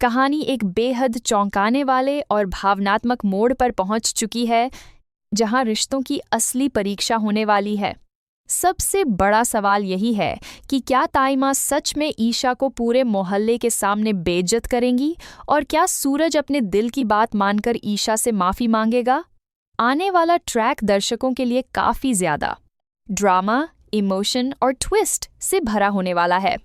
कहानी एक बेहद चौंकाने वाले और भावनात्मक मोड़ पर पहुंच चुकी है, जहां रिश्तों की असली परीक्षा होने वाली है। सबसे बड़ा सवाल यही है कि क्या ताइमा सच में ईशा को पूरे मोहल्ले के सामने बेइज्जत करेंगी, और क्या सूरज अपने दिल की बात मानकर ईशा से माफी मांगेगा। आने वाला ट्रैक दर्शकों के लिए काफी ज्यादा ड्रामा, इमोशन और ट्विस्ट से भरा होने वाला है।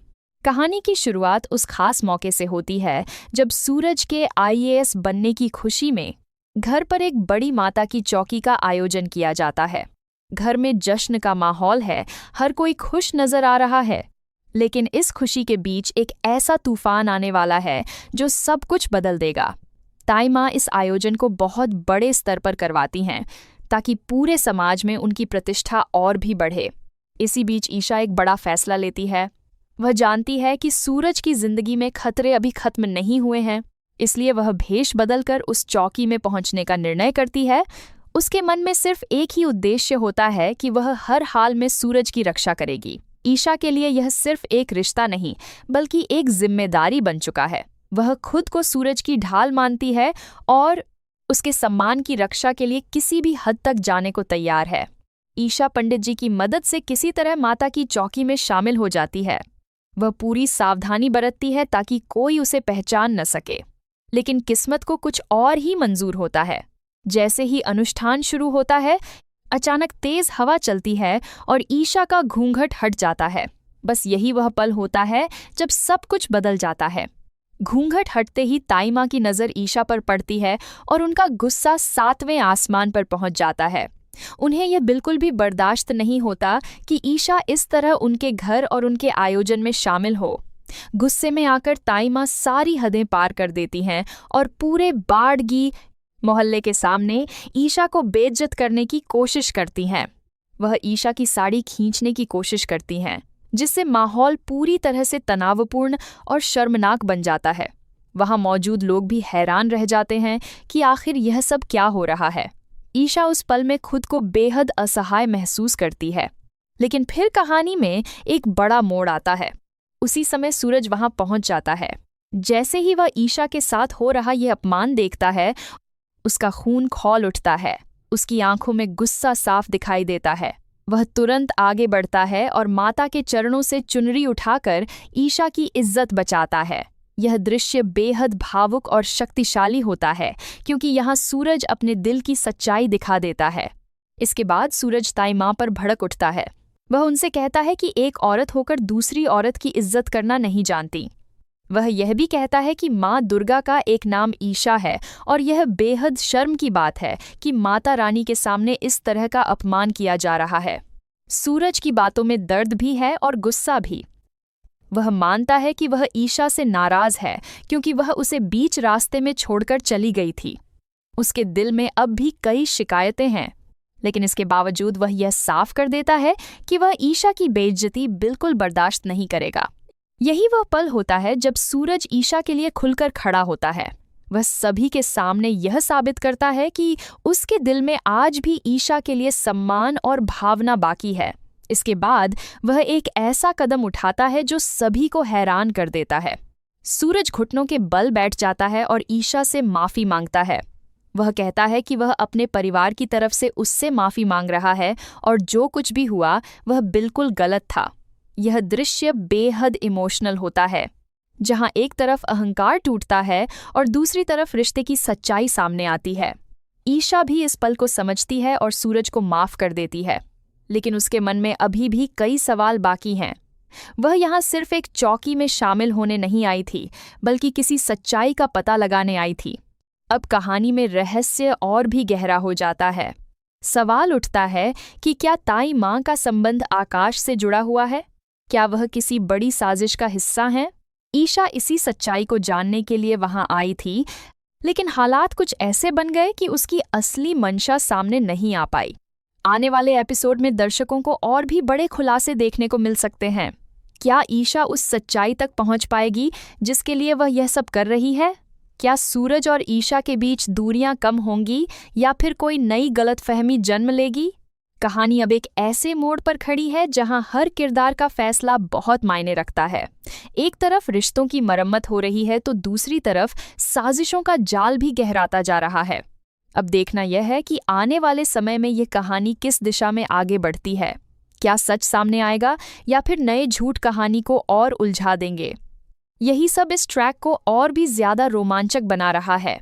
कहानी की शुरुआत उस खास मौके से होती है जब सूरज के IAS बनने की खुशी में घर पर एक बड़ी माता की चौकी का आयोजन किया जाता है। घर में जश्न का माहौल है, हर कोई खुश नजर आ रहा है। लेकिन इस खुशी के बीच एक ऐसा तूफान आने वाला है जो सब कुछ बदल देगा। ताइमा इस आयोजन को बहुत बड़े स्तर पर करवाती हैं ताकि पूरे समाज में उनकी प्रतिष्ठा और भी बढ़े। इसी बीच ईशा एक बड़ा फैसला लेती है। वह जानती है कि सूरज की जिंदगी में खतरे अभी खत्म नहीं हुए हैं, इसलिए वह भेष बदलकर उस चौकी में पहुंचने का निर्णय करती है। उसके मन में सिर्फ एक ही उद्देश्य होता है कि वह हर हाल में सूरज की रक्षा करेगी। ईशा के लिए यह सिर्फ एक रिश्ता नहीं, बल्कि एक जिम्मेदारी बन चुका है। वह खुद को सूरज की ढाल मानती है और उसके सम्मान की रक्षा के लिए किसी भी हद तक जाने को तैयार है। ईशा पंडित जी की मदद से किसी तरह माता की चौकी में शामिल हो जाती है। वह पूरी सावधानी बरतती है ताकि कोई उसे पहचान न सके। लेकिन किस्मत को कुछ और ही मंजूर होता है। जैसे ही अनुष्ठान शुरू होता है, अचानक तेज हवा चलती है और ईशा का घूंघट हट जाता है। बस यही वह पल होता है जब सब कुछ बदल जाता है। घूंघट हटते ही ताइमा की नज़र ईशा पर पड़ती है और उनका गुस्सा 7वें आसमान पर पहुंच जाता है। उन्हें यह बिल्कुल भी बर्दाश्त नहीं होता कि ईशा इस तरह उनके घर और उनके आयोजन में शामिल हो। गुस्से में आकर ताइमा सारी हदें पार कर देती हैं और पूरे बाड़गी मोहल्ले के सामने ईशा को बेइज्जत करने की कोशिश करती हैं। वह ईशा की साड़ी खींचने की कोशिश करती हैं, जिससे माहौल पूरी तरह से तनावपूर्ण और शर्मनाक बन जाता है। वहां मौजूद लोग भी हैरान रह जाते हैं कि आखिर यह सब क्या हो रहा है। ईशा उस पल में खुद को बेहद असहाय महसूस करती है। लेकिन फिर कहानी में एक बड़ा मोड़ आता है। उसी समय सूरज वहां पहुंच जाता है। जैसे ही वह ईशा के साथ हो रहा यह अपमान देखता है, उसका खून खौल उठता है। उसकी आंखों में गुस्सा साफ दिखाई देता है। वह तुरंत आगे बढ़ता है और माता के चरणों से चुनरी उठाकर ईशा की इज्जत बचाता है। यह दृश्य बेहद भावुक और शक्तिशाली होता है, क्योंकि यहाँ सूरज अपने दिल की सच्चाई दिखा देता है। इसके बाद सूरज ताइमा पर भड़क उठता है। वह उनसे कहता है कि एक औरत होकर दूसरी औरत की इज्जत करना नहीं जानती। वह यह भी कहता है कि माँ दुर्गा का एक नाम ईशा है और यह बेहद शर्म की बात है कि माता रानी के सामने इस तरह का अपमान किया जा रहा है। सूरज की बातों में दर्द भी है और गुस्सा भी। वह मानता है कि वह ईशा से नाराज है क्योंकि वह उसे बीच रास्ते में छोड़कर चली गई थी। उसके दिल में अब भी कई शिकायतें हैं, लेकिन इसके बावजूद वह यह साफ कर देता है कि वह ईशा की बेइज्जती बिल्कुल बर्दाश्त नहीं करेगा। यही वह पल होता है जब सूरज ईशा के लिए खुलकर खड़ा होता है। वह सभी के सामने यह साबित करता है कि उसके दिल में आज भी ईशा के लिए सम्मान और भावना बाकी है। इसके बाद वह एक ऐसा कदम उठाता है जो सभी को हैरान कर देता है। सूरज घुटनों के बल बैठ जाता है और ईशा से माफी मांगता है। वह कहता है कि वह अपने परिवार की तरफ से उससे माफी मांग रहा है और जो कुछ भी हुआ वह बिल्कुल गलत था। यह दृश्य बेहद इमोशनल होता है, जहां एक तरफ अहंकार टूटता है और दूसरी तरफ रिश्ते की सच्चाई सामने आती है। ईशा भी इस पल को समझती है और सूरज को माफ कर देती है, लेकिन उसके मन में अभी भी कई सवाल बाकी हैं। वह यहाँ सिर्फ एक चौकी में शामिल होने नहीं आई थी, बल्कि किसी सच्चाई का पता लगाने आई थी। अब कहानी में रहस्य और भी गहरा हो जाता है। सवाल उठता है कि क्या ताई माँ का संबंध आकाश से जुड़ा हुआ है? क्या वह किसी बड़ी साजिश का हिस्सा है? ईशा इसी सच्चाई को जानने के लिए वहां आई थी, लेकिन हालात कुछ ऐसे बन गए कि उसकी असली मंशा सामने नहीं आ पाई। आने वाले एपिसोड में दर्शकों को और भी बड़े खुलासे देखने को मिल सकते हैं। क्या ईशा उस सच्चाई तक पहुंच पाएगी जिसके लिए वह यह सब कर रही है? क्या सूरज और ईशा के बीच दूरियां कम होंगी या फिर कोई नई गलतफहमी जन्म लेगी? कहानी अब एक ऐसे मोड़ पर खड़ी है जहां हर किरदार का फैसला बहुत मायने रखता है। एक तरफ रिश्तों की मरम्मत हो रही है तो दूसरी तरफ साजिशों का जाल भी गहराता जा रहा है। अब देखना यह है कि आने वाले समय में ये कहानी किस दिशा में आगे बढ़ती है। क्या सच सामने आएगा या फिर नए झूठ कहानी को और उलझा देंगे? यही सब इस ट्रैक को और भी ज्यादा रोमांचक बना रहा है।